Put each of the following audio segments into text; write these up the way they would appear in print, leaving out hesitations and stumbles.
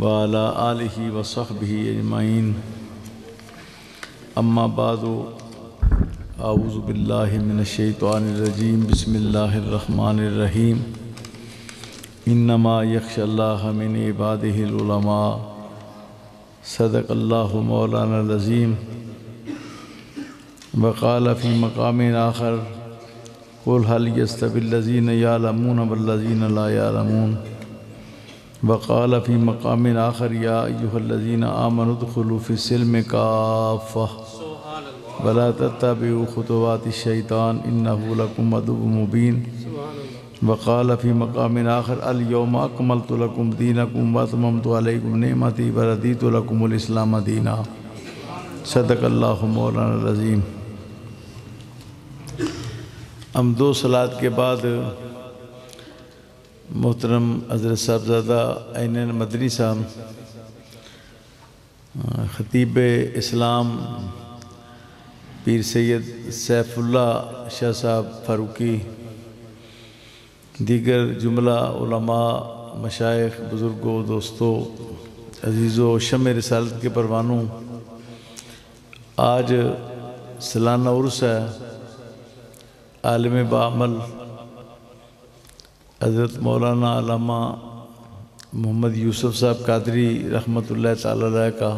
وعلى آلہ وصحبہ اجمعین اما بعد اعوذ باللہ من الشیطان الرجیم بسم اللہ الرحمن الرحیم انما یخشی اللہ من عبادہ العلماء صدق اللہ مولانا العظیم وقال فی مقام آخر قل هل یستوی الذین یعلمون والذین لا یعلمون وقال فی مقام آخر یا ایہا الذین آمنوا ادخلوا فی السلم کافہ ولا تتبعوا خطوات الشیطان انہ لکم عدو مبین وقال فی مقام آخر الیوم اکملت لکم دینکم واتممت علیکم نعمتی ورضیت لکم الاسلام دینا صدق اللہ مولانا العظیم۔ ہم دو صلوات کے بعد محترم حضرت صاحبزادہ عین مدنی صاحب خطیب اسلام پیر سید سیف اللہ شاہ صاحب فاروقی دیگر جملہ علماء مشائخ بزرگوں دوستوں عزیزوں شمع رسالت کے پروانوں، آج سالانہ عرس ہے عالم بعمل حضرت مولانا علامہ محمد یوسف صاحب قادری رحمۃ اللہ تعالی علیہ کا۔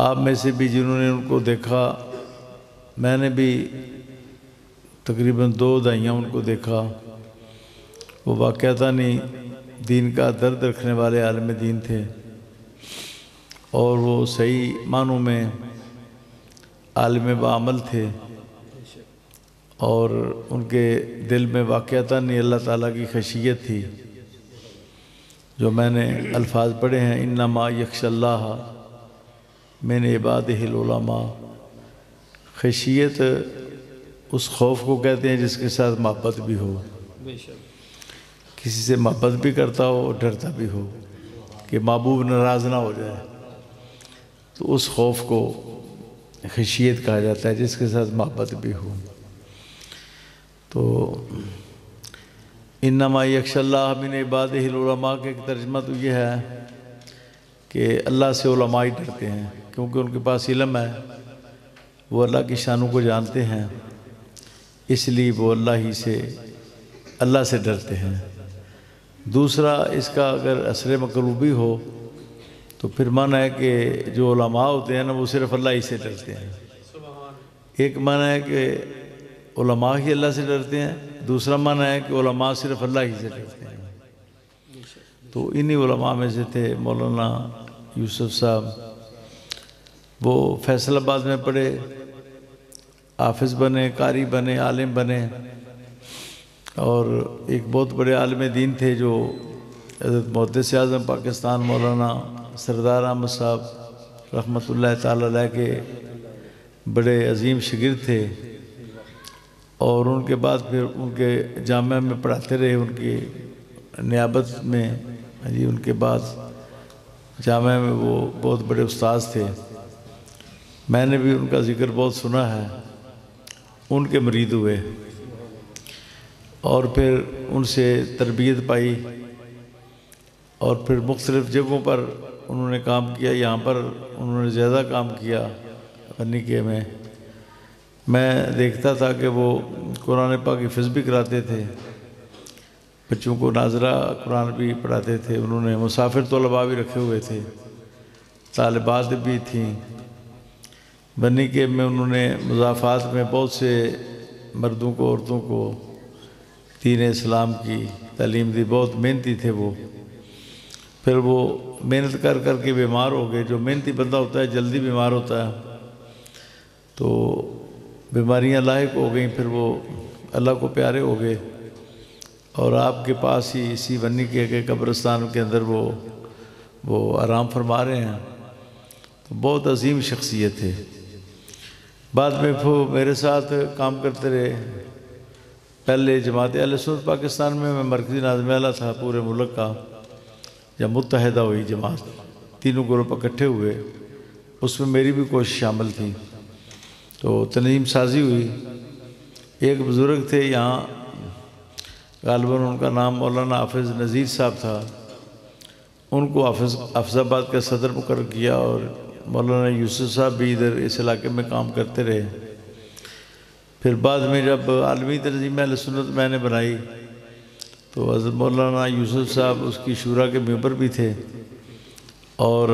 آپ میں سے بھی جنہوں نے ان کو دیکھا، میں نے بھی تقریباً 2 دہائیاں ان کو دیکھا، وہ واقعتاً دین کا درد رکھنے والے عالم دین تھے اور وہ صحیح معنوں میں عالم بعمل تھے، اور ان کے دل میں واقعتاً اللہ تعالیٰ کی خشیت تھی۔ جو میں نے الفاظ پڑھے ہیں انما یخشی اللہ من عبادہ العلماء، خشیت اس خوف کو کہتے ہیں جس کے ساتھ محبت بھی ہو، کسی سے محبت بھی کرتا ہو اور ڈرتا بھی ہو کہ محبوب ناراض نہ ہو جائے، تو اس خوف کو خشیت کہا جاتا ہے جس کے ساتھ محبت بھی ہو۔ تو انما یخشی اللہ من عبادہ العلماء کے ایک ترجمہ تو یہ ہے کہ اللہ سے علماء ہی ڈرتے ہیں، کیونکہ ان کے پاس علم ہے، وہ اللہ کی شانوں کو جانتے ہیں، اس لیے وہ اللہ سے ڈرتے ہیں۔ دوسرا اس کا اگر اثر مقلوبی ہو تو پھر معنی ہے کہ جو علماء ہوتے ہیں نا وہ صرف اللہ ہی سے ڈرتے ہیں۔ ایک معنی ہے کہ علماء ہی اللہ سے ڈرتے ہیں، دوسرا معنی ہے کہ علماء صرف اللہ ہی سے ڈرتے ہیں۔ تو انہی علماء میں سے تھے مولانا یوسف صاحب، وہ فیصل آباد میں پڑھے، حافظ بنے، قاری بنے، عالم بنے، اور ایک بہت بڑے عالم دین تھے جو حضرت محدث اعظم پاکستان مولانا سردار احمد صاحب رحمۃ اللہ تعالی علیہ کے بڑے عظیم شاگرد تھے، اور ان کے بعد پھر ان کے جامعہ میں پڑھاتے رہے، ان کی نیابت میں ان کے بعد جامعہ میں وہ بہت بڑے استاذ تھے۔ میں نے بھی ان کا ذکر بہت سنا ہے، ان کے مرید ہوئے اور پھر ان سے تربیت پائی، اور پھر مختلف جگہوں پر انہوں نے کام کیا۔ یہاں پر انہوں نے زیادہ کام کیا غنیکے میں۔ میں دیکھتا تھا کہ وہ قرآن پاک کی حفظ بھی کراتے تھے، بچوں کو ناظرہ قرآن بھی پڑھاتے تھے، انہوں نے مسافر طلباء بھی رکھے ہوئے تھے، طالبات بھی تھیں۔ غنیکے میں انہوں نے مضافات میں بہت سے مردوں کو عورتوں کو دین اسلام کی تعلیم دی، بہت محنتی تھے وہ۔ پھر وہ محنت کر کر کے بیمار ہو گئے۔ جو محنتی بندہ ہوتا ہے جلدی بیمار ہوتا ہے، تو بیماریاں لاحق ہو گئیں، پھر وہ اللہ کو پیارے ہو گئے، اور آپ کے پاس ہی اسی غنیکے کے قبرستان کے اندر وہ آرام فرما رہے ہیں۔ تو بہت عظیم شخصیت تھے۔ بعد میں وہ میرے ساتھ کام کرتے رہے۔ پہلے جماعت اہل سنت پاکستان میں مرکزی ناظم اعلیٰ تھا پورے ملک کا۔ جب متحدہ ہوئی جماعت، تینوں گروپ اکٹھے ہوئے، اس میں میری بھی کوشش شامل تھی، تو تنظیم سازی ہوئی۔ ایک بزرگ تھے یہاں، غالباً ان کا نام مولانا حافظ نذیر صاحب تھا، ان کو حافظ آباد کا صدر مقرر کیا، اور مولانا یوسف صاحب بھی ادھر اس علاقے میں کام کرتے رہے۔ پھر بعد میں جب عالمی تنظیم اہل سنت میں نے بنائی تو حضرت مولانا یوسف صاحب اس کی شورا کے ممبر بھی تھے اور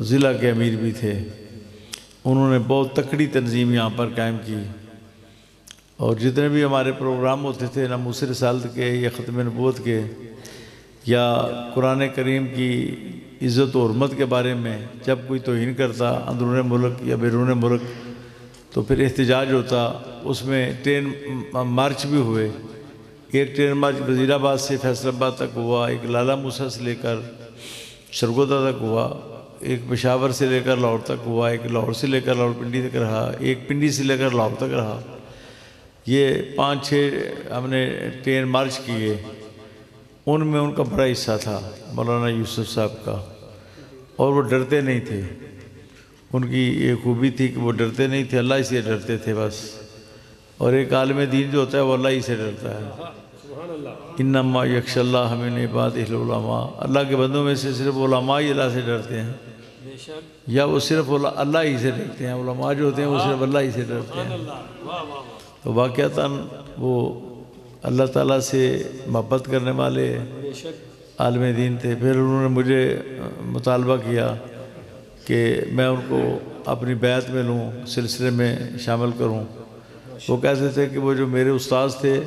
ضلع کے امیر بھی تھے۔ انہوں نے بہت تکڑی تنظیم یہاں پر قائم کی، اور جتنے بھی ہمارے پروگرام ہوتے تھے ناموس رسالت کے یا ختم نبوت کے یا قرآن کریم کی عزت و حرمت کے بارے میں جب کوئی توہین کرتا اندرون ملک یا بیرون ملک تو پھر احتجاج ہوتا۔ اس میں ٹرین مارچ بھی ہوئے۔ ایک ٹرین مارچ وزیر آباد سے فیصل آباد تک ہوا، ایک لالہ موسیٰ سے لے کر سرگودا تک ہوا، ایک پشاور سے لے کر لاہور تک ہوا، ایک لاہور سے لے کر لاہور پنڈی تک رہا، ایک پنڈی سے لے کر لاہور تک رہا۔ یہ 5-6 ہم نے ٹرین مارچ کیے۔ ان میں ان کا بڑا حصہ تھا مولانا یوسف صاحب کا، اور وہ ڈرتے نہیں تھے۔ ان کی یہ خوبی تھی کہ وہ ڈرتے نہیں تھے، اللہ ہی سے ڈرتے تھے بس۔ اور ایک عالم دین جو ہوتا ہے وہ اللہ ہی سے ڈرتا ہے۔ انما یخشی اللہ من عبادہ العلماء، اللہ کے بندوں میں سے صرف علماء ہی اللہ سے ڈرتے ہیں، یا وہ صرف اللہ ہی سے ڈرتے ہیں۔ علماء جو ہوتے ہیں وہ صرف اللہ ہی سے ڈرتے ہیں۔ تو واقعتاً وہ اللہ تعالیٰ سے محبت کرنے والے عالم دین تھے۔ پھر انہوں نے مجھے مطالبہ کیا کہ میں ان کو اپنی بیعت میں لوں، سلسلے میں شامل کروں۔ وہ کہتے تھے کہ وہ جو میرے استاذ تھے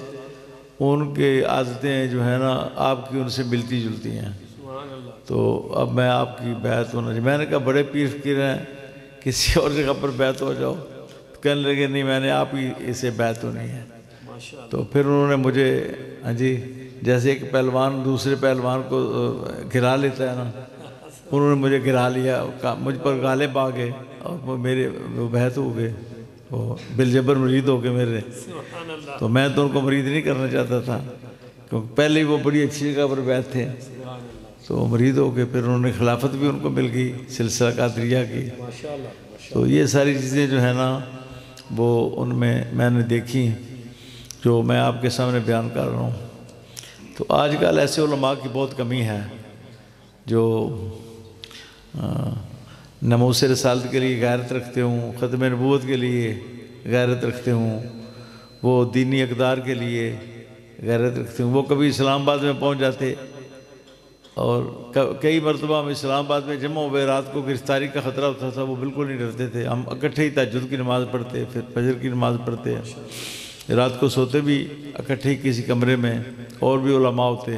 ان کے عادتیں جو ہیں نا آپ کی ان سے ملتی جلتی ہیں، تو اب میں آپ کی بیعت ہونا چاہیے۔ میں نے کہا بڑے پیر فقیر ہیں، کسی اور جگہ پر بیعت ہو جاؤ۔ کہنے لگے نہیں، میں نے آپ ہی اسے بیعت ہونی ہے۔ تو پھر انہوں نے مجھے جیسے ایک پہلوان دوسرے پہلوان کو گرا لیتا ہے نا، انہوں نے مجھے گرا لیا، مجھ پر غالب آ گئے اور میرے وہ بیعت ہو گئے، وہ بالجبر مرید ہو گئے میرے۔ تو میں تو ان کو مرید نہیں کرنا چاہتا تھا، کیونکہ پہلے ہی وہ بڑی اچھی جگہ پر بیعت تھے، تو مرید ہو گئے۔ پھر انہوں نے خلافت بھی ان کو مل گئی سلسلہ قادریہ کی۔ تو یہ ساری چیزیں جو ہے نا وہ ان میں نے دیکھی، جو میں آپ کے سامنے بیان کر رہا ہوں۔ تو آج کل ایسے علماء کی بہت کمی ہے جو ناموس رسالت کے لیے غیرت رکھتے ہوں، ختم نبوت کے لیے غیرت رکھتے ہوں، وہ دینی اقدار کے لیے غیرت رکھتے ہوں۔ وہ کبھی اسلام آباد میں پہنچ جاتے، اور کئی مرتبہ ہم اسلام آباد میں جمع ہوئے، رات کو گرفتاری کا خطرہ ہوتا تھا، وہ بالکل نہیں ڈرتے تھے۔ ہم اکٹھے ہی تہجد کی نماز پڑھتے، پھر فجر کی نماز پڑھتے، رات کو سوتے بھی اکٹھے ہی کسی کمرے میں، اور بھی علماء ہوتے۔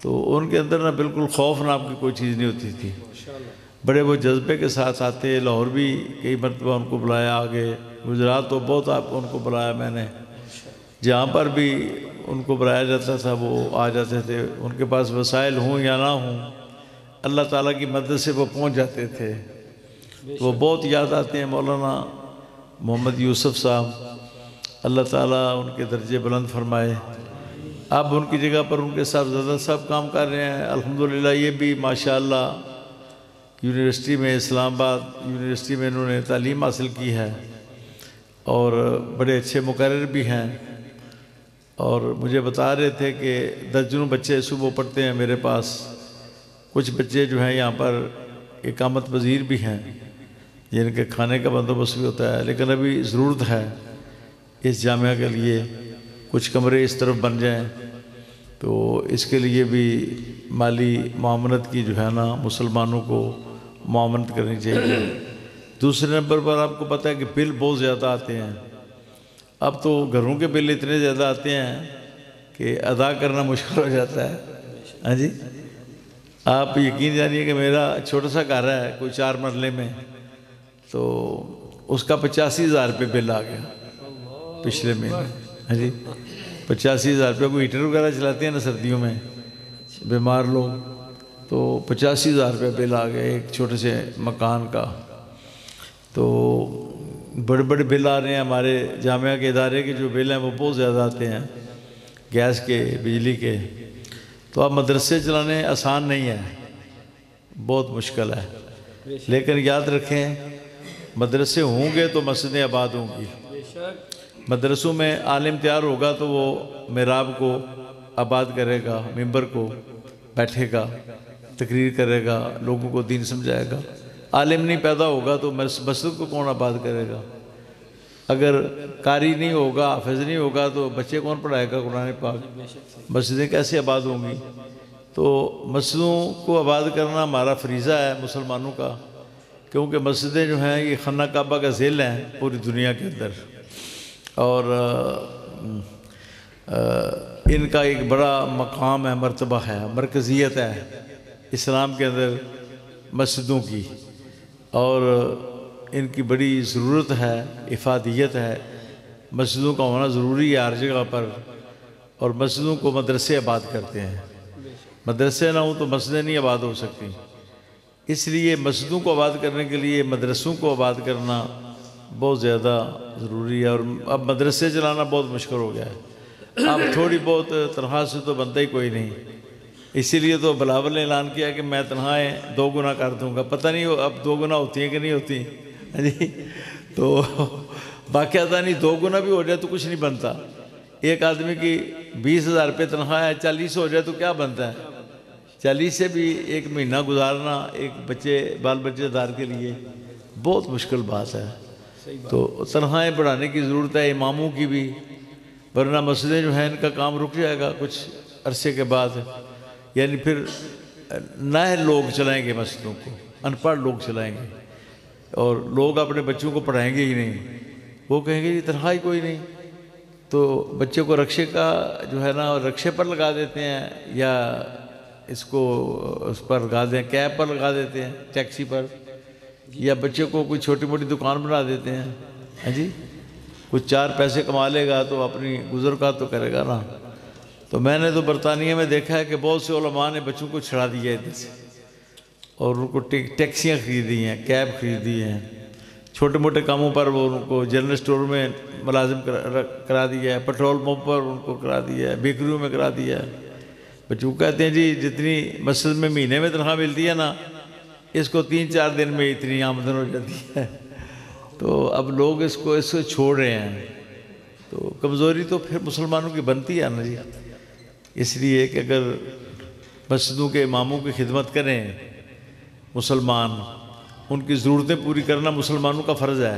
تو ان کے اندر نہ بالکل خوف نام کی کوئی چیز نہیں ہوتی تھی، بڑے وہ جذبے کے ساتھ آتے۔ لاہور بھی کئی مرتبہ ان کو بلایا آگے، گجرات تو بہت ان کو بلایا میں نے، جہاں پر بھی ان کو بلایا جاتا تھا وہ آ جاتے تھے۔ ان کے پاس وسائل ہوں یا نہ ہوں، اللہ تعالیٰ کی مدد سے وہ پہنچ جاتے تھے۔ وہ بہت یاد آتے ہیں مولانا محمد یوسف صاحب، اللہ تعالیٰ ان کے درجے بلند فرمائے۔ اب ان کی جگہ پر ان کے صاحبزادہ صاحب کام کر رہے ہیں الحمدللہ۔ یہ بھی ماشاءاللہ یونیورسٹی میں، اسلام آباد یونیورسٹی میں انہوں نے تعلیم حاصل کی ہے، اور بڑے اچھے مقرر بھی ہیں۔ اور مجھے بتا رہے تھے کہ درجنوں بچے صبح پڑھتے ہیں میرے پاس۔ کچھ بچے جو ہیں یہاں پر اقامت پذیر بھی ہیں، جن کے کھانے کا بندوبست بھی ہوتا ہے، لیکن ابھی ضرورت ہے اس جامعہ کے لیے کچھ کمرے اس طرف بن جائیں، تو اس کے لیے بھی مالی معاونت کی جو ہے نا مسلمانوں کو معاونت کرنی چاہیے۔ دوسرے نمبر پر آپ کو پتہ ہے کہ بل بہت زیادہ آتے ہیں۔ اب تو گھروں کے بل اتنے زیادہ آتے ہیں کہ ادا کرنا مشکل ہو جاتا ہے۔ ہاں جی، آپ یقین جانیے کہ میرا چھوٹا سا گھر ہے کوئی 4 مرلے میں، تو اس کا 85,000 روپے بل آ گیا پچھلے مہینے۔ ہاں جی، 85,000 روپے۔ کوئی ہیٹر وغیرہ چلاتے ہیں نا سردیوں میں بیمار لوگ، تو 85,000 روپے بل آ گئے ایک چھوٹے سے مکان کا۔ تو بڑے بڑے بل آ رہے ہیں۔ ہمارے جامعہ کے ادارے کے جو بل ہیں وہ بہت زیادہ آتے ہیں، گیس کے، بجلی کے۔ تو اب مدرسے چلانے آسان نہیں ہے، بہت مشکل ہے، لیکن یاد رکھیں مدرسے ہوں گے تو مسجدیں آباد ہوں گی۔ مدرسوں میں عالم تیار ہوگا تو وہ محراب کو آباد کرے گا، ممبر کو، بیٹھے گا، تقریر کرے گا، لوگوں کو دین سمجھائے گا۔ عالم نہیں پیدا ہوگا تو مسجد کو کون آباد کرے گا؟ اگر قاری نہیں ہوگا، حافظ نہیں ہوگا تو بچے کون پڑھائے گا قرآن پاک؟ مسجدیں کیسے آباد ہوں گی؟ تو مسجدوں کو آباد کرنا ہمارا فریضہ ہے مسلمانوں کا، کیونکہ مسجدیں جو ہیں یہ خانہ کعبہ کا ذیل ہیں پوری دنیا کے اندر، اور ان کا ایک بڑا مقام ہے، مرتبہ ہے، مرکزیت ہے اسلام کے اندر مسجدوں کی، اور ان کی بڑی ضرورت ہے، افادیت ہے۔ مسجدوں کا ہونا ضروری ہے ہر جگہ پر، اور مسجدوں کو مدرسے آباد کرتے ہیں۔ مدرسے نہ ہوں تو مسجدیں نہیں آباد ہو سکتی، اس لیے مسجدوں کو آباد کرنے کے لیے مدرسوں کو آباد کرنا بہت زیادہ ضروری ہے۔ اور اب مدرسے چلانا بہت مشکل ہو گیا ہے، اب تھوڑی بہت تنخواہ سے تو بنتا ہی کوئی نہیں، اسی لیے تو بلاول نے اعلان کیا کہ میں تنخواہیں 2 گنا کر دوں گا۔ پتہ نہیں اب 2 گنا ہوتی ہیں کہ نہیں ہوتی جی، تو باقاعدہ نہیں 2 گنا بھی ہو جائے تو کچھ نہیں بنتا۔ ایک آدمی کی 20,000 روپے تنخواہ ہے، 40 ہو جائے تو کیا بنتا ہے؟ 40 سے بھی ایک مہینہ گزارنا ایک بال بچے دار کے لیے بہت مشکل بات ہے۔ تو تنخواہیں بڑھانے کی ضرورت ہے، اماموں کی بھی، ورنہ مسجدیں جو ہیں ان کا کام رک جائے گا کچھ عرصے کے بعد، یعنی پھر نئے لوگ چلائیں گے مسجدوں کو، ان پڑھ لوگ چلائیں گے، اور لوگ اپنے بچوں کو پڑھائیں گے ہی نہیں، وہ کہیں گے یہ تنخواہ ہی کوئی نہیں، تو بچے کو رکشے کا جو ہے نا رکشے پر لگا دیتے ہیں، یا اس کو اس پر لگا دیں، کیب پر لگا دیتے ہیں، ٹیکسی پر، یا بچے کو کوئی چھوٹی موٹی دکان بنا دیتے ہیں۔ ہاں جی، کچھ 4 پیسے کما لے گا تو اپنی گزر کا تو کرے گا نا۔ تو میں نے تو برطانیہ میں دیکھا ہے کہ بہت سے علماء نے بچوں کو چھڑا دیا ہے ادھر سے، اور ان کو ٹیکسیاں خریدی ہیں، کیب خریدی ہیں، چھوٹے موٹے کاموں پر وہ ان کو جنرل سٹور میں ملازم کرا دیا ہے، پیٹرول پمپ پر ان کو کرا دیا ہے، بیکریوں میں کرا دیا ہے۔ بچوں کو کہتے ہیں جی جتنی مسجد میں مہینے میں تنخواہ ملتی ہے نا، اس کو 3-4 دن میں اتنی آمدن ہو جاتی ہے۔ تو اب لوگ اس کو چھوڑ رہے ہیں، تو کمزوری تو پھر مسلمانوں کی بنتی ہے نا جی۔ اس لیے کہ اگر مسجدوں کے اماموں کی خدمت کریں مسلمان، ان کی ضرورتیں پوری کرنا مسلمانوں کا فرض ہے۔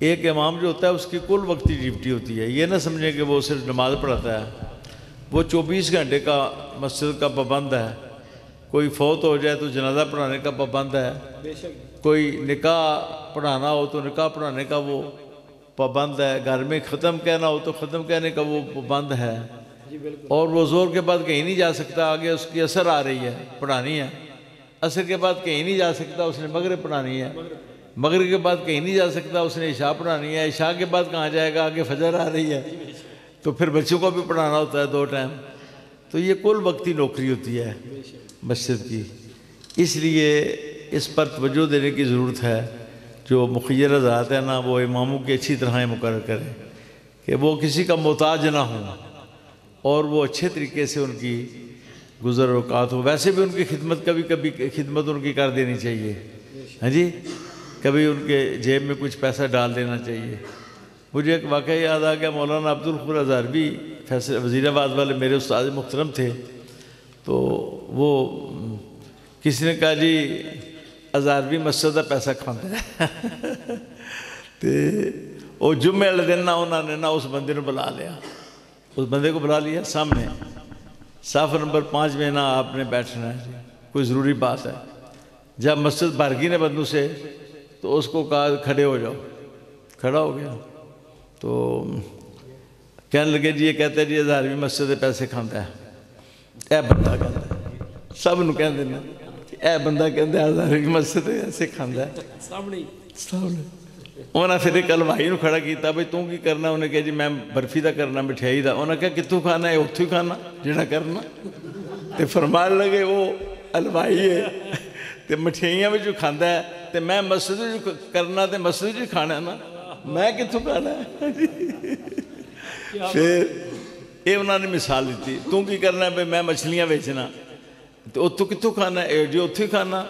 ایک امام جو ہوتا ہے اس کی کل وقتی ڈیوٹی ہوتی ہے، یہ نہ سمجھیں کہ وہ صرف نماز پڑھاتا ہے، وہ 24 گھنٹے کا مسجد کا پابند ہے۔ کوئی فوت ہو جائے تو جنازہ پڑھانے کا پابند ہے، کوئی نکاح پڑھانا ہو تو نکاح پڑھانے کا وہ پابند ہے، گھر میں ختم کہنا ہو تو ختم کہنے کا وہ پابند ہے، اور وہ زور کے بعد کہیں نہیں جا سکتا، آگے اس کی اثر آ رہی ہے، پڑھانی ہے۔ عصر کے بعد کہیں نہیں جا سکتا، اس نے مغرب پڑھانی ہے، مغرب کے بعد کہیں نہیں جا سکتا، اس نے عشاء پڑھانی ہے، عشاء کے بعد کہاں جائے گا، آگے فجر آ رہی ہے، تو پھر بچوں کو بھی پڑھانا ہوتا ہے 2 ٹائم۔ تو یہ کل وقتی نوکری ہوتی ہے مسجد کی، اس لیے اس پر توجہ دینے کی ضرورت ہے۔ جو مخیر حضرات ہیں نا، وہ اماموں کی اچھی طرح مقرر کریں کہ وہ کسی کا محتاج نہ ہوں، اور وہ اچھے طریقے سے ان کی گزر اوقات ہو۔ ویسے بھی ان کی خدمت کبھی خدمت ان کی کر دینی چاہیے، ہاں جی، کبھی ان کے جیب میں کچھ پیسہ ڈال دینا چاہیے۔ مجھے ایک واقعہ یاد آ گیا، مولانا عبدالخور ہزاروی وزیر آباد والے میرے استاد محترم تھے، تو وہ کسی نے کہا جی ہزاروی مسجد کا پیسہ کھاتا ہے، تو وہ جمعے والے دن نہ انہوں نے نہ اس بندے نے بلا لیا، اس بندے کو بلا لیا سامنے، صف نمبر 5 میں نا آپ نے بیٹھنا ہے، کوئی ضروری بات ہے۔ جب مسجد بھرگی نے بندوں سے تو اس کو کہا کھڑے ہو جاؤ، کھڑا ہو گیا، تو کہنے لگے جی یہ کہتے ہیں جی ہزاروی مسجد کے پیسے کھاتا ہے، اے بندہ کہتا ہے، سب نو کہہ دینا اے بندہ کہتا ہے ہزاروی مسجد کے پیسے کھاتا ہے، سامنے انہوں نے پھر ایک ہلوائی نو کھڑا کیتا، بھئی توں کی کرنا؟ انہیں کہا جی میں برفی دا کرنا، مٹھائی دا۔ انہوں نے کہا کتوں کھانا ہے؟ اتھو ہی کھانا جڑا کرنا۔ تو فرمان لگے وہ ہلوائی ہے تو مٹھائیاں بھی جو کھانا ہے، تو میں مسجد جو کرنا تو مسجد جو کھانا ہے نا، میں کتوں کھانا ہے؟ پھر یہ انہوں نے مثال دیتی، توں کی کرنا ہے؟ بھئی میں مچھلیاں بیچنا، تو اتھو کتوں کھانا ہے؟ جو اتھو ہی کھانا۔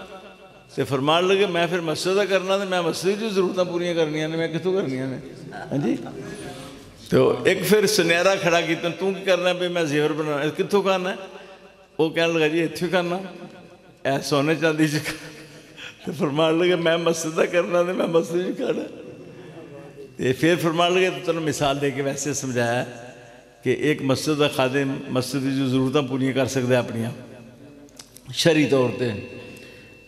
تو فرمان لگے میں پھر مسجد کرنا، تو میں مسجد جو ضرورتیں پوریاں کرنیاں نے، میں کتوں کرنیاں نے؟ ہاں جی۔ تو ایک پھر سنیرا کھڑا کیتا، توں کی کرنا ہے؟ بھئی میں زیور بنانا، کتوں کھانا ہے؟ وہ کہنے لگا جی اتنے کرنا اے سونے چاندی چ تو فرمان لگے میں مسجد کا کرنا تو میں مسجد چ کرنا. پھر فرمان لگے تو تمہیں مثال دے کے ویسے سمجھایا کہ ایک مسجد کا خادم مسجد کی جو ضرورتیں پوری کر سکتا ہے اپنی شرعی طور پہ.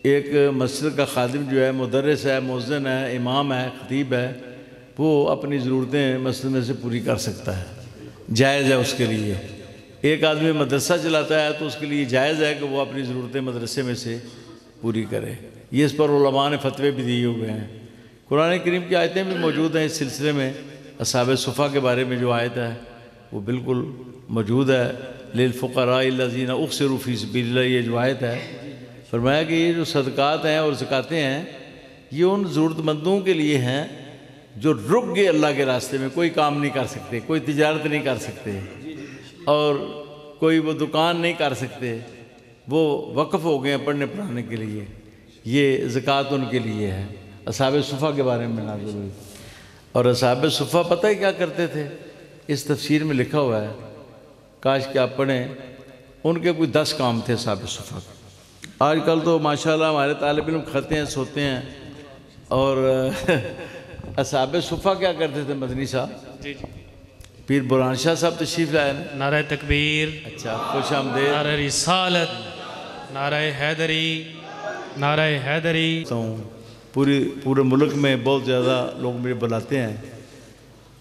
ایک مسجد کا خادم جو ہے مدرس ہے، مؤذن ہے، امام ہے، خطیب ہے، وہ اپنی ضرورتیں مسجد میں سے پوری کر سکتا ہے، جائز ہے اس کے لیے. ایک آدمی مدرسہ چلاتا ہے تو اس کے لیے جائز ہے کہ وہ اپنی ضرورتیں مدرسے میں سے پوری کرے. یہ اس پر علماء نے فتوے بھی دیے ہوئے ہیں. قرآن کریم کی آیتیں بھی موجود ہیں اس سلسلے میں. اصحاب صفا کے بارے میں جو آیت ہے وہ بالکل موجود ہے. للفقراء الذین احصروا فی سبیل اللہ، یہ جو آیت ہے فرمایا کہ یہ جو صدقات ہیں اور زکاتیں ہیں یہ ان ضرورت مندوں کے لیے ہیں جو رک گئے اللہ کے راستے میں، کوئی کام نہیں کر سکتے، کوئی تجارت نہیں کر سکتے اور کوئی وہ دکان نہیں کر سکتے، وہ وقف ہو گئے ہیں پڑھنے پڑھانے کے لیے. یہ زکوٰۃ ان کے لیے ہے. اصحاب صفا کے بارے میں نازل ہوئی. اور اصحاب صفا پتہ ہے کیا کرتے تھے؟ اس تفسیر میں لکھا ہوا ہے، کاش کہ آپ پڑھیں. ان کے کوئی 10 کام تھے اصحاب صفا کے. آج کل تو ماشاءاللہ ہمارے طالب علم کھاتے ہیں سوتے ہیں. اور اصحاب صفا کیا کرتے تھے مدنی صاحب؟ جی جی پیر برہان شاہ صاحب تشریف لائے ہیں. نعرہ تکبیر، اچھا خوش آمدید. نعرہ رسالت، نعرہ حیدری، نعرہ حیدری. پورے ملک میں بہت زیادہ لوگ مجھے بلاتے ہیں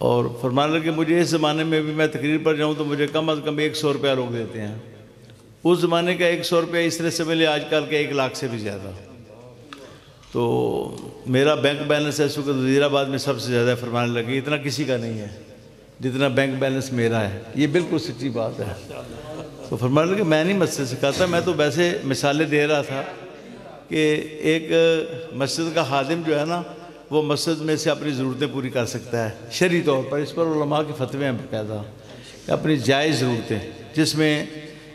اور فرمانے لگے مجھے اس زمانے میں بھی میں تقریر پر جاؤں تو مجھے کم از کم 100 روپیہ لوگ دیتے ہیں. اس زمانے کا 100 روپیہ اس طرح سے ملے آج کل کے 1 لاکھ سے بھی زیادہ. تو میرا بینک بیلنس ہے اس وقت وزیر آباد میں سب سے زیادہ. فرمانے لگے اتنا کسی کا نہیں ہے جتنا بینک بیلنس میرا ہے. یہ بالکل سچی بات ہے. تو فرمانے لگے میں نہیں مسجد سکھاتا، میں تو ویسے مثالیں دے رہا تھا کہ ایک مسجد کا خادم جو ہے نا وہ مسجد میں سے اپنی ضرورتیں پوری کر سکتا ہے شرعی طور پر. اس پر علماء کے فتوے ہیں باقاعدہ کہ اپنی جائز ضرورتیں جس میں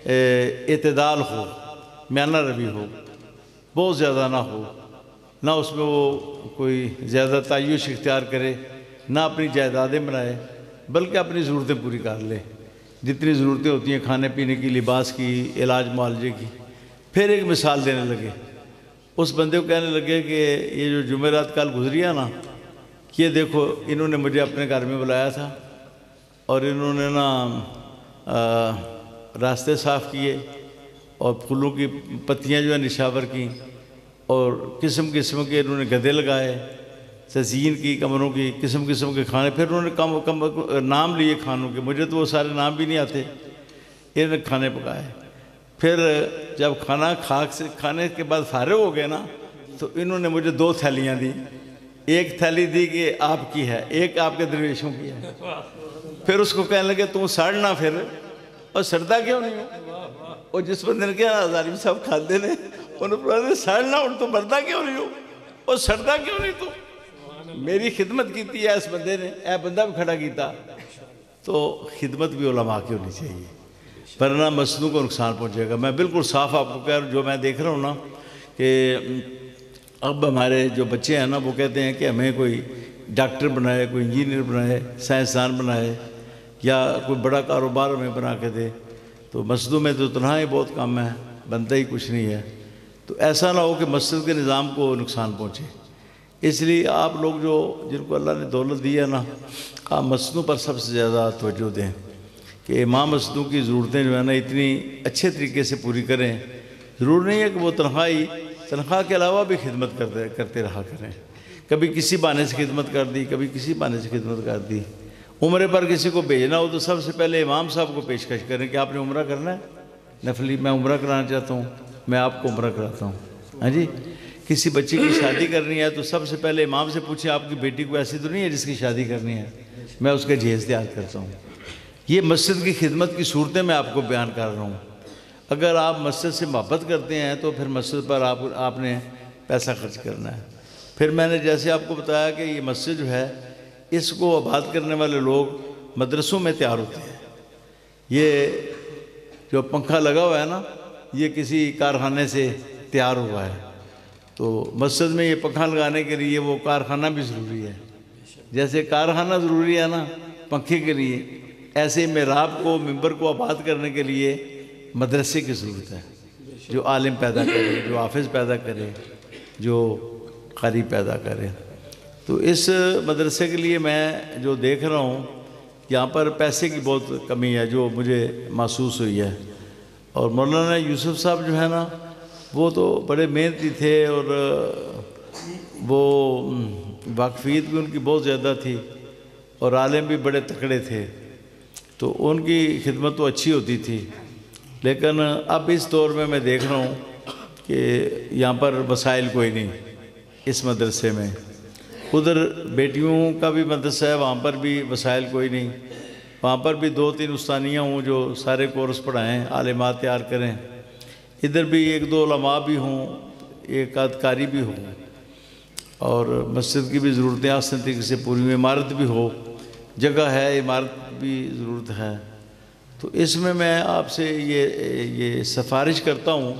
اعتدال ہو، میانہ روی ہو، بہت زیادہ نہ ہو، نہ اس میں وہ کوئی زیادہ تعیش اختیار کرے، نہ اپنی جائیدادیں بنائے، بلکہ اپنی ضرورتیں پوری کر لے. جتنی ضرورتیں ہوتی ہیں کھانے پینے کی، لباس کی، علاج معالجے کی. پھر ایک مثال دینے لگے. اس بندے کو کہنے لگے کہ یہ جو جمعرات کل گزری ہے نا، یہ دیکھو انہوں نے مجھے اپنے گھر میں بلایا تھا اور انہوں نے نا راستے صاف کیے اور پھولوں کی پتیاں جو ہے نشاور کی اور قسم قسم کے انہوں نے گدے لگائے، تزئین کی کمروں کی، قسم قسم کے کھانے. پھر انہوں نے نام لیے کھانوں کے، مجھے تو وہ سارے نام بھی نہیں آتے. انہوں نے کھانے پکائے. پھر جب کھانے کے بعد فارغ ہو گئے نا تو انہوں نے مجھے 2 تھیلیاں دی. ایک تھیلی دی کہ آپ کی ہے، ایک آپ کے درویشوں کی ہے. پھر اس کو کہنے لگے تم سڑنا پھر، اور سڑتا کیوں نہیں ہو؟ اور جس بندے نے کہا ہزاری صاحب کھاتے نے انہوں نے سڑنا اور تم مرتا کیوں نہیں ہو اور سڑتا کیوں نہیں تو؟ میری خدمت کیتی ہے اس بندے نے، اے بندہ بھی کھڑا کیتا. تو خدمت بھی علماء کی ہونی چاہیے ورنہ مسجدوں کو نقصان پہنچے گا. میں بالکل صاف آپ کو کہہ رہا ہوں، جو میں دیکھ رہا ہوں نا کہ اب ہمارے جو بچے ہیں نا وہ کہتے ہیں کہ ہمیں کوئی ڈاکٹر بنائے، کوئی انجینئر بنائے، سائنسدان بنائے یا کوئی بڑا کاروبار ہمیں بنا کے دے. تو مسجدوں میں تو تنہائی بہت کم ہے، بنتا ہی کچھ نہیں ہے. تو ایسا نہ ہو کہ مسجد کے نظام کو نقصان پہنچے. اس لیے آپ لوگ جو جن کو اللہ نے دولت دی ہے نا، آپ مسجدوں پر سب سے زیادہ توجہ دیں کہ امام مسجدوں کی ضرورتیں جو ہے نا اتنی اچھے طریقے سے پوری کریں. ضرور نہیں ہے کہ وہ تنخواہ کے علاوہ بھی خدمت کرتے رہا کریں. کبھی کسی بہانے سے خدمت کر دی، کبھی کسی بہانے سے خدمت کر دی. عمرے پر کسی کو بھیجنا ہو تو سب سے پہلے امام صاحب کو پیشکش کریں کہ آپ نے عمرہ کرنا ہے نفلی، میں عمرہ کرانا چاہتا ہوں، میں آپ کو عمرہ کراتا ہوں. ہاں جی، کسی بچے کی شادی کرنی ہے تو سب سے پہلے امام سے پوچھیں آپ کی بیٹی کو ایسی تو نہیں ہے جس کی شادی کرنی ہے، میں اس کا جہیز تیار کرتا ہوں. یہ مسجد کی خدمت کی صورتیں میں آپ کو بیان کر رہا ہوں. اگر آپ مسجد سے محبت کرتے ہیں تو پھر مسجد پر آپ نے پیسہ خرچ کرنا ہے. پھر میں نے جیسے آپ کو بتایا کہ یہ مسجد جو ہے اس کو آباد کرنے والے لوگ مدرسوں میں تیار ہوتے ہیں. یہ جو پنکھا لگا ہوا ہے نا یہ کسی کارخانے سے تیار ہوا ہے. تو مسجد میں یہ پنکھا لگانے کے لیے وہ کارخانہ بھی ضروری ہے. جیسے کارخانہ ضروری ہے نا پنکھے کے لیے، ایسے محراب کو، ممبر کو آباد کرنے کے لیے مدرسے کی ضرورت ہے، جو عالم پیدا کرے، جو حافظ پیدا کرے، جو قاری پیدا کرے۔ تو اس مدرسے کے لیے میں جو دیکھ رہا ہوں یہاں پر پیسے کی بہت کمی ہے جو مجھے محسوس ہوئی ہے، اور مولانا یوسف صاحب جو ہے نا وہ تو بڑے محنتی تھے، اور وہ واقفیت بھی ان کی بہت زیادہ تھی، اور عالم بھی بڑے تکڑے تھے، تو ان کی خدمت تو اچھی ہوتی تھی۔ لیکن اب اس دور میں دیکھ رہا ہوں کہ یہاں پر وسائل کوئی نہیں اس مدرسے میں۔ ادھر بیٹیوں کا بھی مدرسہ ہے، وہاں پر بھی وسائل کوئی نہیں، وہاں پر بھی 2-3 استانیاں ہوں جو سارے کورس پڑھائیں، عالمات تیار کریں۔ ادھر بھی 1-2 علماء بھی ہوں، ایک ادکاری بھی ہوں، اور مسجد کی بھی ضرورتیں آسان طریقے سے پوری ہوئی، عمارت بھی ہو، جگہ ہے، عمارت بھی ضرورت ہے۔ تو اس میں آپ سے یہ سفارش کرتا ہوں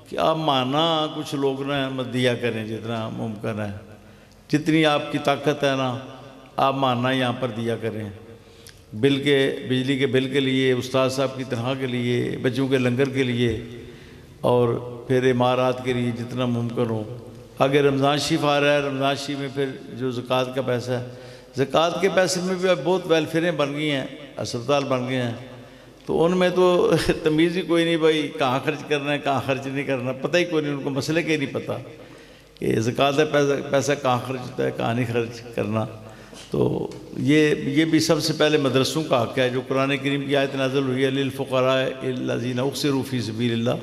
کہ آپ مانا کچھ لوگ نا مت دیا کریں جتنا ممکن ہے، جتنی آپ کی طاقت ہے نا آپ مانا یہاں پر دیا کریں، بجلی کے بل کے لیے، استاد صاحب کی تنخواہ کے لیے، بچوں کے لنگر کے لیے، اور پھر عمارات کے لیے جتنا ممکن ہو۔ اگر رمضان شریف آ رہا ہے، رمضان شریف میں پھر جو زکوٰۃ کا پیسہ ہے، زکوٰۃ کے پیسے میں بھی اب بہت ویلفیئریں بن گئی ہیں، اسپتال بن گئے ہیں، تو ان میں تو تمیز ہی کوئی نہیں بھائی کہاں خرچ کرنا ہے کہاں خرچ نہیں کرنا، پتہ ہی کوئی نہیں، ان کو مسئلے کا ہی نہیں پتہ کہ زکوٰۃ کا پیسہ کہاں خرچ ہوتا ہے کہاں نہیں خرچ کرنا۔ تو یہ بھی سب سے پہلے مدرسوں کا حق ہے، جو قرآن کریم کی آیت نازل ہوئی ہے للفقراء الذین احصروا فی سبیل اللہ،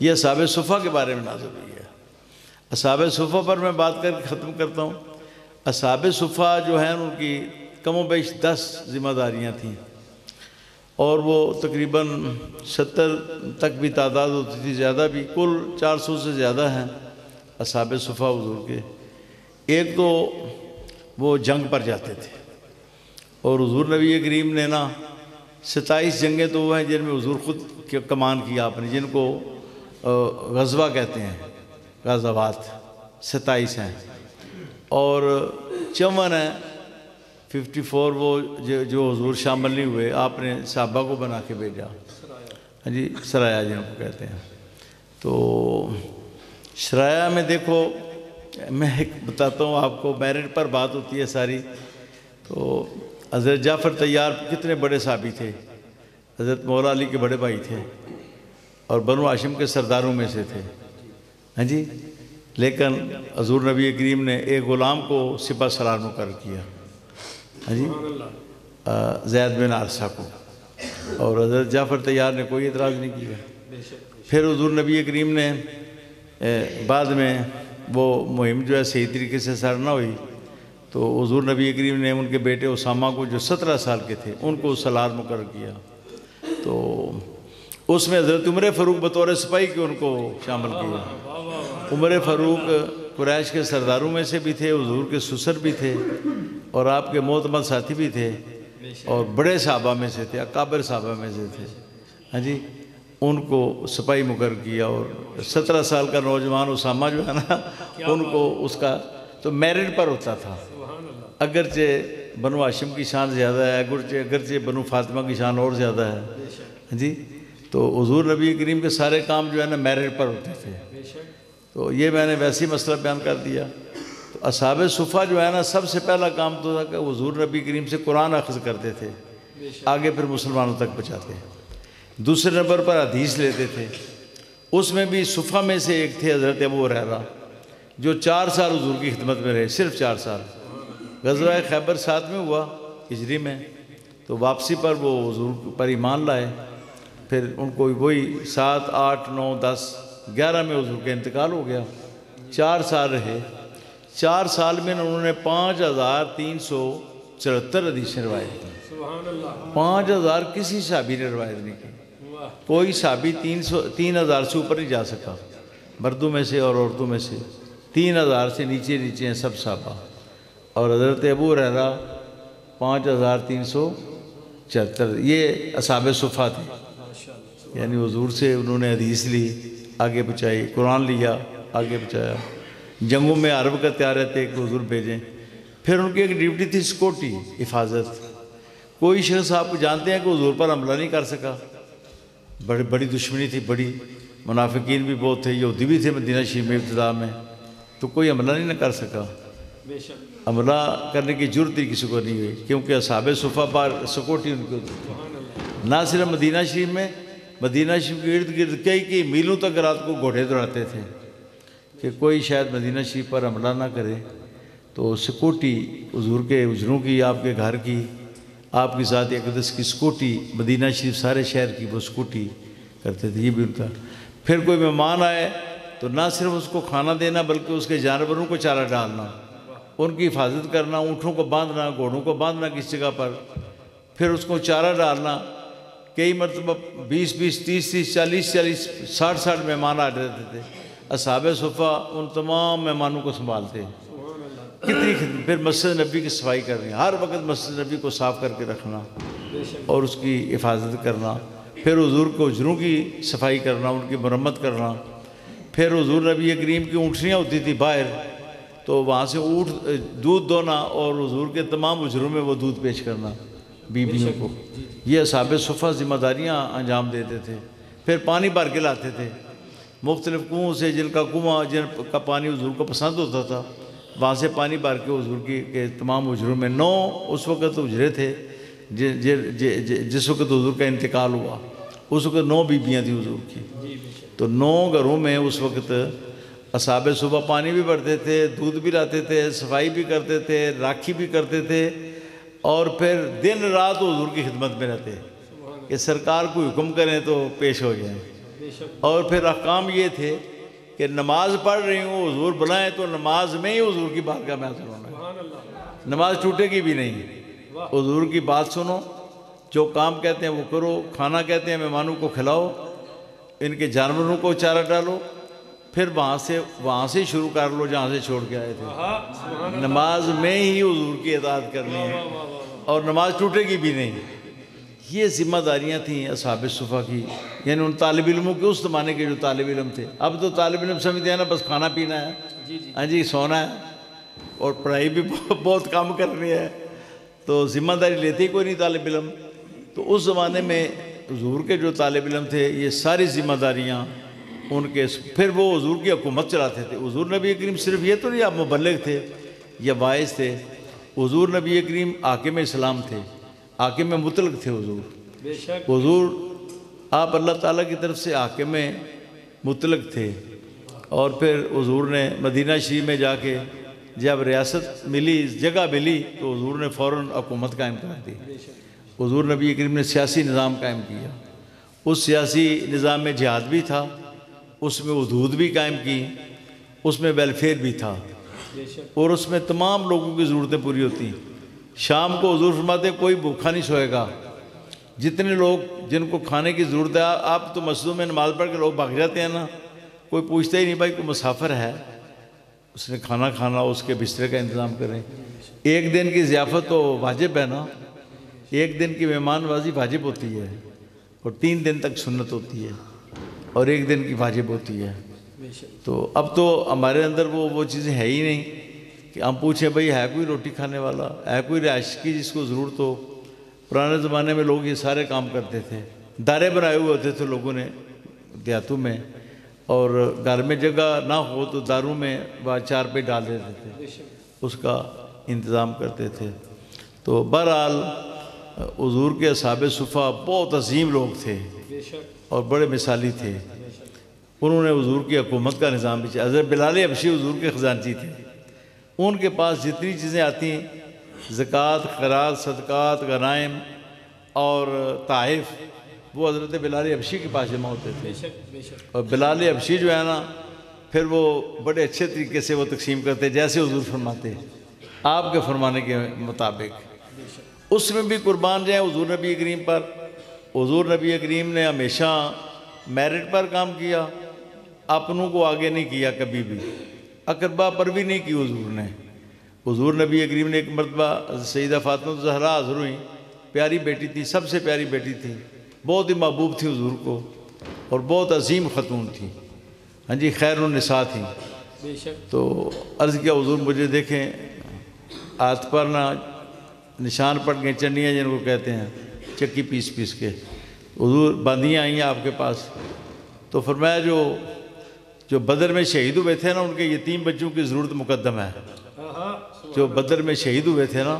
یہ اصحاب صفہ کے بارے میں نازل ہوئی ہے۔ اصحاب صفہ پر میں بات کر کے ختم کرتا ہوں۔ اصحاب صفہ جو ہیں ان کی کم و بیش 10 ذمہ داریاں تھیں، اور وہ تقریباً 70 تک بھی تعداد ہوتی تھی، زیادہ بھی، کل 400 سے زیادہ ہیں اصحاب صفہ حضور کے۔ ایک تو وہ جنگ پر جاتے تھے، اور حضور نبی کریم نے نا 27 جنگیں تو وہ ہیں جن میں حضور خود کمان کیا آپ نے، جن کو غزوہ کہتے ہیں، غزوات 27 ہیں، اور 54 ہیں 54 وہ جو حضور شامل نہیں ہوئے، آپ نے صحابہ کو بنا کے بھیجا، ہاں جی، سرایا جن کو کہتے ہیں۔ تو سرایا میں دیکھو، میں ایک بتاتا ہوں آپ کو، میرٹ پر بات ہوتی ہے ساری، تو حضرت جعفر طیار کتنے بڑے صحابی تھے، حضرت مولا علی کے بڑے بھائی تھے، اور بنو ہاشم کے سرداروں میں سے تھے، ہاں جی، لیکن حضور نبی کریم نے ایک غلام کو سپہ سالار مقرر کیا، ہاں جی، زید بن حارثہ کو، اور حضرت جعفر طیار نے کوئی اعتراض نہیں کیا۔ پھر حضور نبی کریم نے بعد میں وہ مہم جو ہے صحیح طریقے سے سر نہ ہوئی، تو حضور نبی کریم نے ان کے بیٹے اسامہ کو جو 17 سال کے تھے ان کو سالار مقرر کیا، تو اس میں حضرت عمر فاروق بطور سپاہی کے ان کو شامل کیا۔ عمر فاروق قریش کے سرداروں میں سے بھی تھے، حضور کے سسر بھی تھے، اور آپ کے معتمد ساتھی بھی تھے، اور بڑے صحابہ میں سے تھے، اکابر صحابہ میں سے تھے، ہاں جی، ان کو سپاہی مقرر کیا۔ اور 17 سال کا نوجوان اسامہ جو ہے نا، ان کو اس کا تو میرٹ پر ہوتا تھا، اگرچہ بنو ہاشم کی شان زیادہ ہے، اگرچہ بنو فاطمہ کی شان اور زیادہ ہے، ہاں جی، تو حضور نبی کریم کے سارے کام جو ہے نا میرٹ پر ہوتے تھے۔ تو یہ میں نے ویسی مسئلہ بیان کر دیا۔ تو اصحاب صفہ جو ہے نا، سب سے پہلا کام تو تھا کہ حضور نبی کریم سے قرآن اخذ کرتے تھے، آگے پھر مسلمانوں تک پہنچاتے ہیں۔ دوسرے نمبر پر حدیث لیتے تھے، اس میں بھی صفہ میں سے ایک تھے حضرت ابو ہریرہ، جو 4 سال حضور کی خدمت میں رہے، صرف 4 سال۔ غزوہ خیبر 7 میں ہوا ہجری میں، تو واپسی پر وہ حضور پر ایمان لائے، پھر ان کو وہی 7، 8، 9، 10، 11 میں حضور کا انتقال ہو گیا۔ 4 سال رہے، 4 سال میں انہوں نے 5374 حدیثیں روایت کی۔ 5000 کسی صحابی نے روایت نہیں کی، کوئی صحابی 3000 سے اوپر نہیں جا سکا، مردوں میں سے اور عورتوں میں سے 3000 سے نیچے ہیں سب صحابہ، اور حضرت ابو ہریرہ 5374، یہ اصحاب صفہ تھے، یعنی حضور سے انہوں نے حدیث لی، آگے پہنچائی، قرآن لیا، آگے پہنچایا۔ جنگوں میں عرب کا تیار رہتے کہ حضور بھیجیں۔ پھر ان کی ایک ڈیوٹی تھی سیکورٹی، حفاظت۔ کوئی شخص آپ جانتے ہیں کہ حضور پر حملہ نہیں کر سکا، بڑی دشمنی تھی، بڑی منافقین بھی بہت تھے، یہودی بھی تھے مدینہ شریف میں ابتدا میں، تو کوئی حملہ نہیں نہ کر سکا، حملہ کرنے کی جرت ہی کسی کو نہیں ہوئی، کیونکہ اصحاب صفہ پر سکوٹی ان کو نہ صرف مدینہ شریف میں، مدینہ شریف کے ارد گرد کئی میلوں تک رات کو گھوڑے دوڑاتے تھے کہ کوئی شاید مدینہ شریف پر حملہ نہ کرے، تو سکوٹی حضور کے حجروں کی، آپ کے گھر کی، آپ کی ذات اقدس کی سکوٹی، مدینہ شریف سارے شہر کی وہ سکوٹی کرتے تھے، یہ بھی ان کا۔ پھر کوئی مہمان آئے تو نہ صرف اس کو کھانا دینا بلکہ اس کے جانوروں کو چارہ ڈالنا، ان کی حفاظت کرنا، اونٹوں کو باندھنا، گھوڑوں کو باندھنا کس جگہ پر، پھر اس کو چارہ ڈالنا۔ کئی مرتبہ 20 30 40 60 مہمان آ جاتے تھے، اصحاب صفہ ان تمام مہمانوں کو سنبھالتے، کتنی خدمت، پھر مسجد نبی کی صفائی کرنی، ہر وقت مسجد نبی کو صاف کر کے رکھنا اور اس کی حفاظت کرنا، پھر حضور کو حجروں کی صفائی کرنا، ان کی مرمت کرنا، پھر حضور نبی کریم کی اونٹنیاں ہوتی تھی باہر، تو وہاں سے اونٹ دودھ دونا اور حضور کے تمام حجروں میں وہ دودھ پیش کرنا بیویوں کو، یہ اصحاب صفہ ذمہ داریاں انجام دیتے تھے۔ پھر پانی بھر کے لاتے تھے مختلف کنوؤں سے، جن کا پانی حضور کو پسند ہوتا تھا، وہاں سے پانی بھر کے حضور کے تمام حجروں میں، 9 اس وقت حجرے تھے جس وقت حضور کا انتقال ہوا، اس وقت 9 بیویاں تھیں حضور کی، تو 9 گھروں میں اس وقت اصحاب صفہ پانی بھی بھرتے تھے، دودھ بھی لاتے تھے، صفائی بھی کرتے تھے، راکھی بھی کرتے تھے، اور پھر دن رات حضور کی خدمت میں رہتے کہ سرکار کو حکم کریں تو پیش ہو جائیں۔ اور پھر احکام یہ تھے کہ نماز پڑھ رہی ہوں حضور بلائیں تو نماز میں ہی حضور کی بارگاہ میں حاضر ہونا ہے، نماز ٹوٹے گی بھی نہیں، حضور کی بات سنو، جو کام کہتے ہیں وہ کرو، کھانا کہتے ہیں مہمانوں کو کھلاؤ، ان کے جانوروں کو چارہ ڈالو، پھر وہاں سے شروع کر لو جہاں سے چھوڑ کے آئے تھے، نماز میں ہی حضور کی اطاعت کرنی ہے اور نماز ٹوٹے گی بھی نہیں۔ یہ ذمہ داریاں تھیں اصحاب صفہ کی، یعنی ان طالب علموں کے، اس زمانے کے جو طالب علم تھے۔ اب تو طالب علم سمجھتے ہیں نا بس کھانا پینا ہے، ہاں جی سونا ہے، اور پڑھائی بھی بہت کم کرنی ہے، تو ذمہ داری لیتے ہی کوئی نہیں طالب علم۔ تو اس زمانے میں حضور کے جو طالب علم تھے، یہ ساری ذمہ داریاں ان کے، پھر وہ حضور کی حکومت چلاتے تھے۔ حضور نبی کریم صرف یہ تو نہیں آپ مبلغ تھے یا واعظ تھے، حضور نبی کریم حاکم اسلام تھے، حاکم مطلق تھے حضور آپ اللہ تعالیٰ کی طرف سے حاکم مطلق تھے۔ اور پھر حضور نے مدینہ شریف میں جا کے جب ریاست ملی، جگہ ملی، تو حضور نے فوراً حکومت قائم کر دی۔ حضور نبی کریم نے سیاسی نظام قائم کیا، اس سیاسی نظام میں جہاد بھی تھا، اس میں حدود بھی قائم کی، اس میں ویلفیئر بھی تھا، اور اس میں تمام لوگوں کی ضرورتیں پوری ہوتی۔ شام کو حضور فرماتے کوئی بھوکا نہیں سوئے گا، جتنے لوگ جن کو کھانے کی ضرورت ہے، آپ تو مسجدوں میں نماز پڑھ کے لوگ بھاگ جاتے ہیں نا، کوئی پوچھتا ہی نہیں بھائی کوئی مسافر ہے، اس نے کھانا کھانا، اس کے بسترے کا انتظام کریں۔ ایک دن کی ضیافت تو واجب ہے نا، ایک دن کی مہمان نوازی واجب ہوتی ہے، اور 3 دن تک سنت ہوتی ہے، اور 1 دن کی واجب ہوتی ہے۔ تو اب تو ہمارے اندر وہ چیزیں ہے ہی نہیں کہ ہم پوچھیں بھئی ہے کوئی روٹی کھانے والا، ہے کوئی رہائش کی جس کو ضرورت ہو۔ پرانے زمانے میں لوگ یہ سارے کام کرتے تھے، دارے بنائے ہوئے ہوتے تھے لوگوں نے دیہاتوں میں، اور گھر میں جگہ نہ ہو تو داروں میں وہ 4 پہ ڈال دیتے تھے، اس کا انتظام کرتے تھے۔ تو بہرحال حضور کے اصحاب صفہ بہت عظیم لوگ تھے اور بڑے مثالی تھے، انہوں نے حضور کی حکومت کا نظام بھی چاہا۔ حضرت بلال حبشی حضور کے خزانچی تھے، ان کے پاس جتنی چیزیں آتی ہیں، زکوٰۃ، خیرات، صدقات، غنائم اور تحائف، وہ حضرت بلال حبشی کے پاس جمع ہوتے تھے، اور بلال حبشی جو ہے نا پھر وہ بڑے اچھے طریقے سے وہ تقسیم کرتے جیسے حضور فرماتے، آپ کے فرمانے کے مطابق، اس میں بھی قربان جائیں حضور نبی کریم پر۔ حضور نبی کریم نے ہمیشہ میرٹ پر کام کیا، اپنوں کو آگے نہیں کیا کبھی بھی، اقربا پر بھی نہیں کی حضور نے۔ حضور نبی کریم نے ایک مرتبہ سیدہ فاطمہ الزہرا حضر ہوئی، پیاری بیٹی تھی، سب سے پیاری بیٹی تھی، بہت ہی محبوب تھی حضور کو، اور بہت عظیم خاتون تھی، ہاں جی خیر النساء تھی۔ تو عرض کیا حضور مجھے دیکھیں، ہاتھ پر نہ نشان پڑ گئے، چنڈیاں جن کو کہتے ہیں، چکی پیس پیس کے۔ حضور باندیاں آئیں آپ کے پاس، تو فرمایا جو بدر میں شہید ہوئے تھے نا ان کے یتیم بچوں کی ضرورت مقدم ہے. جو بدر میں شہید ہوئے تھے نا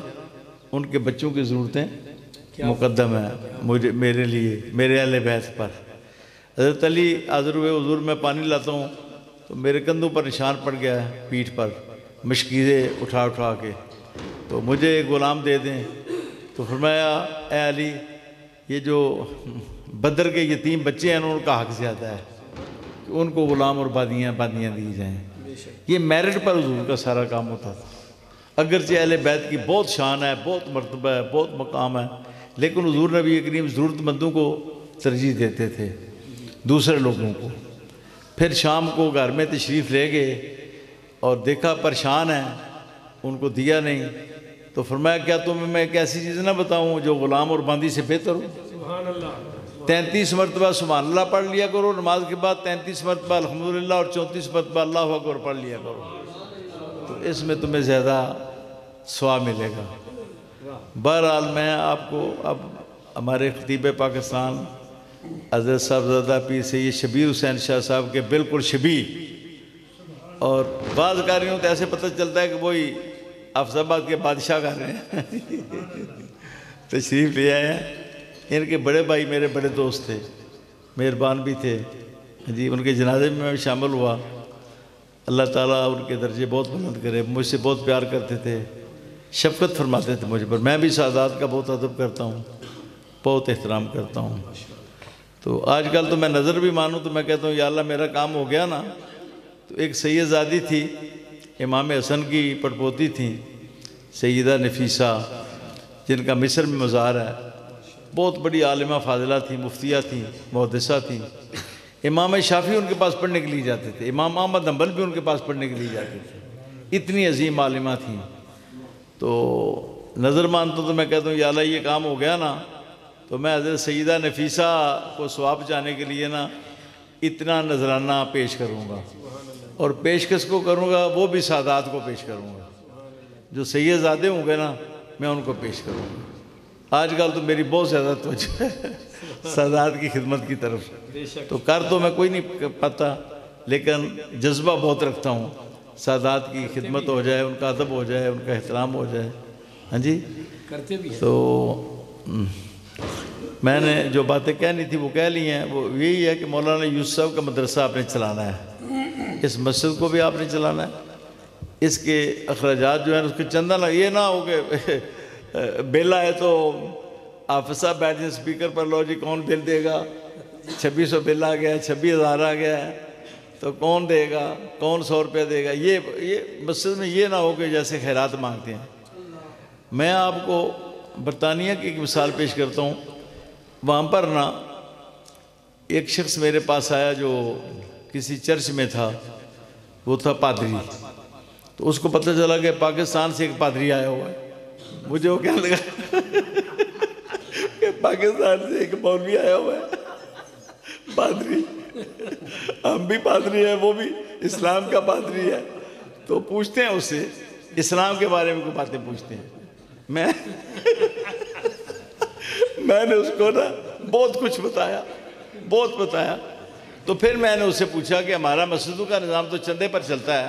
ان کے بچوں کی ضرورتیں مقدم ہیں مجھے، میرے لیے، میرے اہل بیت پر. حضرت علی حاضر ہوئے، حضور میں پانی لاتا ہوں تو میرے کندھوں پر نشان پڑ گیا ہے، پیٹھ پر مشکیزیں اٹھا اٹھا کے، تو مجھے ایک غلام دے دیں. تو فرمایا اے علی یہ جو بدر کے یتیم بچے ہیں ان کا حق زیادہ ہے کہ ان کو غلام اور باندیاں دی جائیں. یہ میرٹ پر حضور کا سارا کام ہوتا تھا. اگرچہ اہل بیت کی بہت شان ہے، بہت مرتبہ ہے، بہت مقام ہے، لیکن حضور نبی کریم ضرورت مندوں کو ترجیح دیتے تھے دوسرے لوگوں کو. پھر شام کو گھر میں تشریف لے گئے اور دیکھا پریشان ہیں، ان کو دیا نہیں. تو فرمایا کیا تمہیں میں ایک ایسی چیز نہ بتاؤں جو غلام اور باندی سے بہتر ہو؟ 33 مرتبہ سبحان اللہ پڑھ لیا کرو نماز کے بعد، 33 مرتبہ الحمدللہ اور 34 مرتبہ اللہ اکبر پڑھ لیا کرو، تو اس میں تمہیں زیادہ ثواب ملے گا. بہرحال میں آپ کو اب ہمارے خطیب پاکستان حضرت صاحبزادہ پیر سید شبیر حسین شاہ صاحب کے بالکل شبیہ، اور بعض قاریوں تو ایسے پتہ چلتا ہے کہ وہی حافظ آباد کے بادشاہ کر رہے ہیں تشریف لے آئے ہیں. ان کے بڑے بھائی میرے بڑے دوست تھے، مہربان بھی تھے جی. ان کے جنازے میں شامل ہوا. اللہ تعالیٰ ان کے درجے بہت بلند کرے. مجھ سے بہت پیار کرتے تھے، شفقت فرماتے تھے مجھ پر. میں بھی سادات کا بہت ادب کرتا ہوں، بہت احترام کرتا ہوں. تو آج کل تو میں نظر بھی مانوں تو میں کہتا ہوں یا اللہ میرا کام ہو گیا نا. تو ایک سید زادی تھی، امام حسن کی پڑپوتی تھیں، سیدہ نفیسہ، جن کا مصر میں مزار ہے. بہت بڑی عالمہ فاضلہ تھیں، مفتیہ تھیں، محدثہ تھیں. امام شافعی ان کے پاس پڑھنے کے لیے جاتے تھے، امام احمد حنبل بھی ان کے پاس پڑھنے کے لیے جاتے تھے. اتنی عظیم عالمہ تھیں. تو نظر مانتا تو میں کہتا ہوں یا اللہ یہ کام ہو گیا نا تو میں حضرت سیدہ نفیسہ کو ثواب چاہنے کے لیے نا اتنا نذرانہ پیش کروں گا، اور پیش کس کو کروں گا؟ وہ بھی سادات کو پیش کروں گا. جو سید زادے ہوں گے نا میں ان کو پیش کروں گا. آج کل تو میری بہت زیادہ توجہ ہے سادات کی خدمت کی طرف. تو کر تو میں کوئی نہیں پاتا، لیکن جذبہ بہت رکھتا ہوں. سادات کی خدمت ہو جائے، ان کا ادب ہو جائے، ان کا احترام ہو جائے. ہاں جی کرتے بھی. تو میں نے جو باتیں کہنی تھی وہ کہہ لی ہیں. وہ یہی ہے کہ مولانا یوسف صاحب کا مدرسہ آپ نے چلانا ہے، اس مسجد کو بھی آپ نے چلانا ہے. اس کے اخراجات جو ہیں اس کے چندہ نہ، یہ نہ ہو کہ بل آئے تو حافظ صاحب بیٹھ جائیں اسپیکر پر، لو جی کون بل دے گا، 2600 بل آ گیا ہے، 26,000 آ گیا ہے، تو کون دے گا، کون 100 روپے دے گا. یہ مسجد میں یہ نہ ہو کہ جیسے خیرات مانگتے ہیں. میں آپ کو برطانیہ کی ایک مثال پیش کرتا ہوں. وہاں پر نا ایک شخص میرے پاس آیا جو کسی چرچ میں تھا، وہ تھا پادری. تو اس کو پتہ چلا کہ پاکستان سے ایک پادری آیا ہوا ہے. مجھے وہ کہنے لگا کہ پاکستان سے ایک مولوی آیا ہوا ہے پادری. ہم بھی پادری ہیں، وہ بھی اسلام کا پادری ہے. تو پوچھتے ہیں اس سے اسلام کے بارے میں کوئی باتیں پوچھتے ہیں. میں نے اس کو نا بہت کچھ بتایا. تو پھر میں نے اس سے پوچھا کہ ہمارا مسجدوں کا نظام تو چندے پر چلتا ہے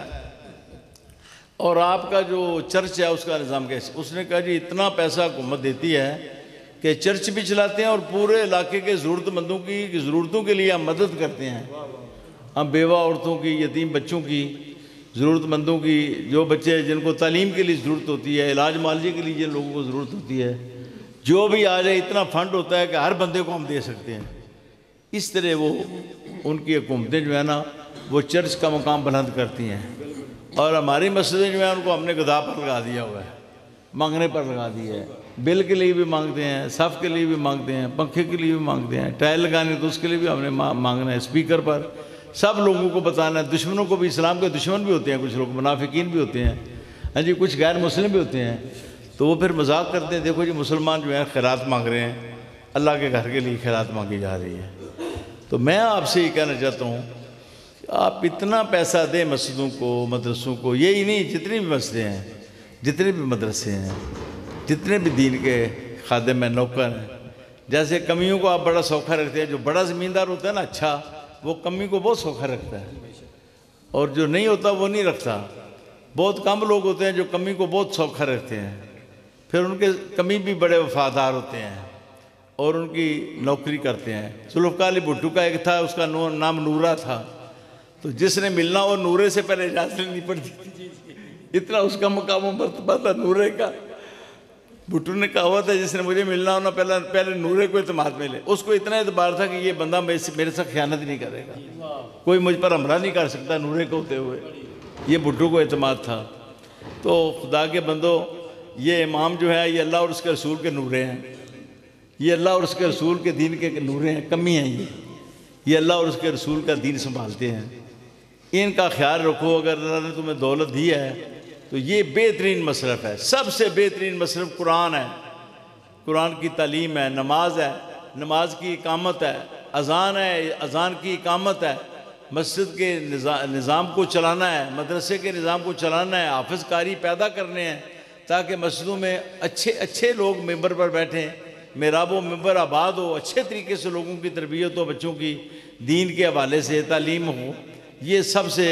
اور آپ کا جو چرچ ہے اس کا نظام کیسے؟ اس نے کہا جی اتنا پیسہ حکومت دیتی ہے کہ چرچ بھی چلاتے ہیں اور پورے علاقے کے ضرورت مندوں کی ضرورتوں کے لیے ہم مدد کرتے ہیں. ہم بیوہ عورتوں کی، یتیم بچوں کی، ضرورت مندوں کی، جو بچے جن کو تعلیم کے لیے ضرورت ہوتی ہے، علاج معالجے کے لیے جن لوگوں کو ضرورت ہوتی ہے، جو بھی آ جائے اتنا فنڈ ہوتا ہے کہ ہر بندے کو ہم دے سکتے ہیں. اس طرح وہ ان کی حکومتیں جو ہے نا وہ چرچ کا مقام بلند کرتی ہیں. اور ہماری مسجدیں جو ہیں ان کو ہم نے غذا پر لگا دیا ہوا ہے، مانگنے پر لگا دیا ہے. بل کے لیے بھی مانگتے ہیں، صف کے لیے بھی مانگتے ہیں، پنکھے کے لیے بھی مانگتے ہیں، ٹائل لگانے تو اس کے لیے بھی ہم نے مانگنا ہے، اسپیکر پر سب لوگوں کو بتانا ہے. دشمنوں کو بھی، اسلام کے دشمن بھی ہوتے ہیں کچھ لوگ، منافقین بھی ہوتے ہیں، ہاں جی کچھ غیر مسلم بھی ہوتے ہیں. تو وہ پھر مذاق کرتے ہیں، دیکھو جی مسلمان جو ہیں خیرات مانگ رہے ہیں، اللہ کے گھر کے لیے خیرات مانگی جا رہی ہے. تو میں آپ سے یہ کہنا چاہتا ہوں کہ آپ اتنا پیسہ دیں مسجدوں کو، مدرسوں کو. یہی نہیں، جتنی بھی مسجدیں ہیں، جتنے بھی مدرسے ہیں، جتنے بھی دین کے خادم ہیں، نوکر ہیں، جیسے کمیوں کو آپ بڑا سوکھا رکھتے ہیں، جو بڑا زمیندار ہوتا ہے نا اچھا، وہ کمی کو بہت سوکھا رکھتا ہے، اور جو نہیں ہوتا وہ نہیں رکھتا۔ بہت کم لوگ ہوتے ہیں جو کمی کو بہت سوکھا رکھتے ہیں، پھر ان کے کمی بھی بڑے وفادار ہوتے ہیں اور ان کی نوکری کرتے ہیں۔ ذوالفقار علی بھٹو کا ایک تھا، اس کا نام نورا تھا، تو جس نے ملنا وہ نورے سے پہلے اجازت لینی پڑتی تھی، اتنا اس کا مقام و مرتبہ تھا نورے کا۔ بھٹو نے کہا ہوا تھا جس نے مجھے ملنا ہونا پہلے نورے کو اعتماد میں لے۔ اس کو اتنا اعتبار تھا کہ یہ بندہ میرے ساتھ خیانت نہیں کرے گا، کوئی مجھ پر حملہ نہیں کر سکتا نورے کو ہوتے ہوئے، یہ بھٹو کو اعتماد تھا۔ تو خدا کے بندو، یہ امام جو ہے یہ اللہ اور اس کے رسول کے نورے ہیں، یہ اللہ اور اس کے رسول کے دین کے نورے ہیں، کمی ہیں یہ اللہ اور اس کے رسول کا دین سنبھالتے ہیں۔ ان کا خیال رکھو، اگر اللہ نے تمہیں دولت دی ہے تو یہ بہترین مصرف ہے، سب سے بہترین مصرف قرآن ہے، قرآن کی تعلیم ہے، نماز ہے، نماز کی اقامت ہے، اذان ہے، اذان کی اقامت ہے، مسجد کے نظام کو چلانا ہے، مدرسے کے نظام کو چلانا ہے، حافظ قاری پیدا کرنے ہیں تاکہ مسجدوں میں اچھے لوگ ممبر پر بیٹھیں، محراب و ممبر آباد ہو، اچھے طریقے سے لوگوں کی تربیت ہو، بچوں کی دین کے حوالے سے تعلیم ہو۔ یہ سب سے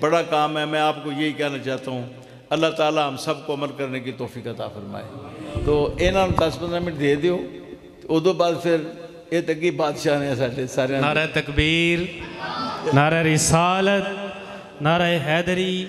بڑا کام ہے۔ میں آپ کو یہی کہنا چاہتا ہوں، اللہ تعالیٰ ہم سب کو عمل کرنے کی توفیق عطا فرمائے۔ تو انہوں نے 10-15 منٹ دے دیو، ادو بعد پھر یہ تکی بادشاہ نے سارے نعرہ تکبیر، نعرہ رسالت، نعرہ حیدری۔